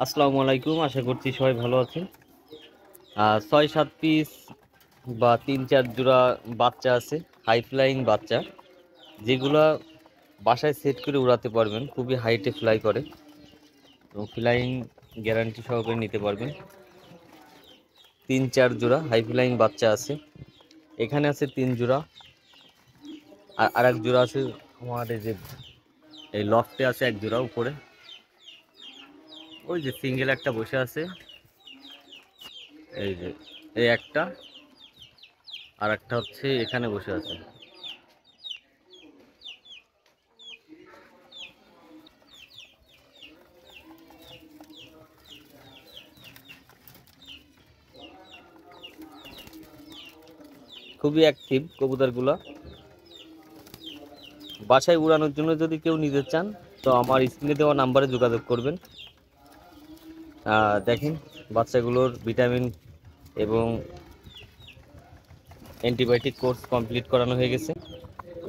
আসসালামু আলাইকুম, আশা করছি সবাই ভালো আছেন। ৬-৭ পিস বা ৩-৪ জোড়া বাচ্চা আছে, হাই ফ্লাইং বাচ্চা, যেগুলা বাসায় সেট করে উড়াতে পারবেন। খুবই হাইটে ফ্লাই করে এবং ফ্লাইং গ্যারান্টি সহকারে নিতে পারবেন। ৩-৪ জোড়া হাই ফ্লাইং বাচ্চা আছে, এখানে আছে ৩ জোড়া। আর আরেক জোড়া আছে আমার এই লফটে আছে, এক জোড়া উপরে। ওই যে সিঙ্গেল একটা বসে আছে, এই যে এই একটা, আর একটা হচ্ছে এখানে বসে আছে। খুবই অ্যাক্টিভ কবুতরগুলো। বাসায় উড়ানোর জন্য যদি কেউ নিতে চান তো আমার স্ক্রিনে দেওয়া নাম্বারে যোগাযোগ করবেন। দেখেন, বাচ্চাগুলোর ভিটামিন এবং অ্যান্টিবায়োটিক কোর্স কমপ্লিট করানো হয়ে গেছে।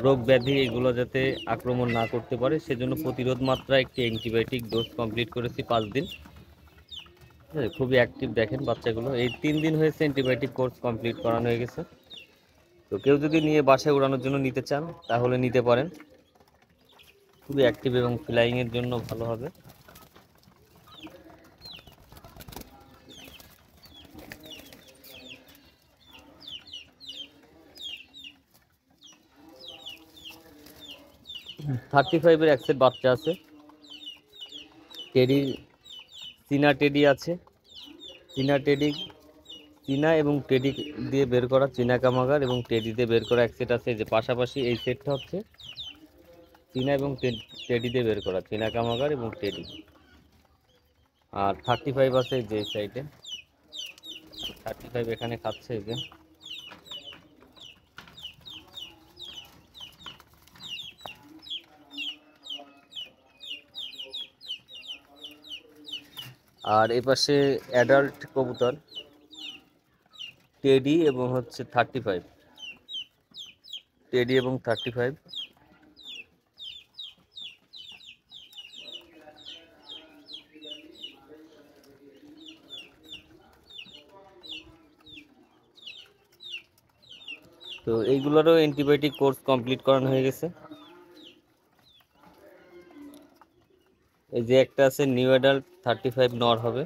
রোগ ব্যাধি এগুলো যাতে আক্রমণ না করতে পারে সেজন্য প্রতিরোধ মাত্রা একটি অ্যান্টিবায়োটিক ডোজ কমপ্লিট করেছি 5 দিন। খুবই অ্যাক্টিভ দেখেন বাচ্চাগুলো। এই 3 দিন হয়েছে অ্যান্টিবায়োটিক কোর্স কমপ্লিট করানো হয়ে গেছে। তো কেউ যদি নিয়ে বাসায় উড়ানোর জন্য নিতে চান তাহলে নিতে পারেন। খুবই অ্যাক্টিভ এবং ফ্লাইংয়ের জন্য ভালো হবে। 35-এর এক সেট বাচ্চা আছে। টেডি, চীনা টেডি আছে। চীনা এবং টেডি দিয়ে বের করা, চীনা কামাগার এবং টেডি দিয়ে বের করা এক সেট আছে। যে পাশাপাশি এই সেটটা হচ্ছে চীনা এবং টেডি দিয়ে বের করা, চীনা কামাগার এবং টেডি। আর 35 আছে যে সাইডে, 35 এখানে খাচ্ছে এই যে। আর এপাশে অ্যাডাল্ট কবুতর টেডি এবং হচ্ছে 35, টেডি এবং 35। তো এইগুলোরও অ্যান্টিবায়োটিক কোর্স কমপ্লিট করানো হয়ে গেছে। এই যে একটা আছে নিউ অ্যাডাল্ট 35 নর হবে।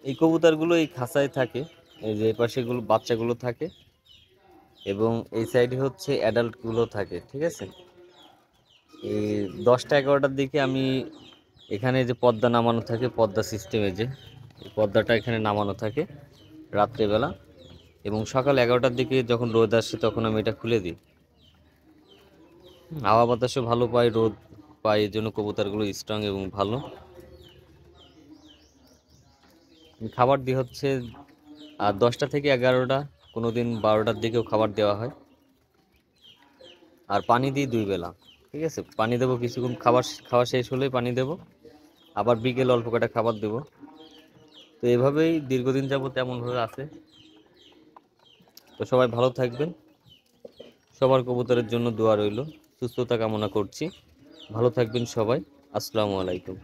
এই কবুতরগুলো এই খাঁচায় থাকে, এই যে পাশেগুলো বাচ্চাগুলো থাকে এবং এই সাইডে হচ্ছে অ্যাডাল্টগুলো থাকে। ঠিক আছে, এই 10টা-11টার দিকে আমি এখানে যে পর্দা নামানো থাকে, পর্দা সিস্টেমে যে এই পর্দাটা এখানে নামানো থাকে রাত্রেবেলা, এবং সকাল 11টার দিকে যখন রোদ আসে তখন আমি এটা খুলে দিই। হাওয়া বাতাসও ভালো পায়, রোদ পায়, এই জন্য কবুতরগুলো স্ট্রং এবং ভালো। খাবার দিই হচ্ছে আর 10টা থেকে 11টা, কোনো দিন 12টার দিকেও খাবার দেওয়া হয়। আর পানি দিই 2 বেলা। ঠিক আছে, পানি দেবো কিছুক্ষণ, খাওয়া শেষ হলেই পানি দেবো, আবার বিকেল অল্প কটা খাবার দেবো। তো এভাবেই দীর্ঘদিন যাবত এমনভাবে আছে। তো সবাই ভালো থাকবেন, সবার কবুতরের জন্য দোয়া রইল, সুস্থতা কামনা করছি। ভালো থাকবেন সবাই। আসসালামু আলাইকুম।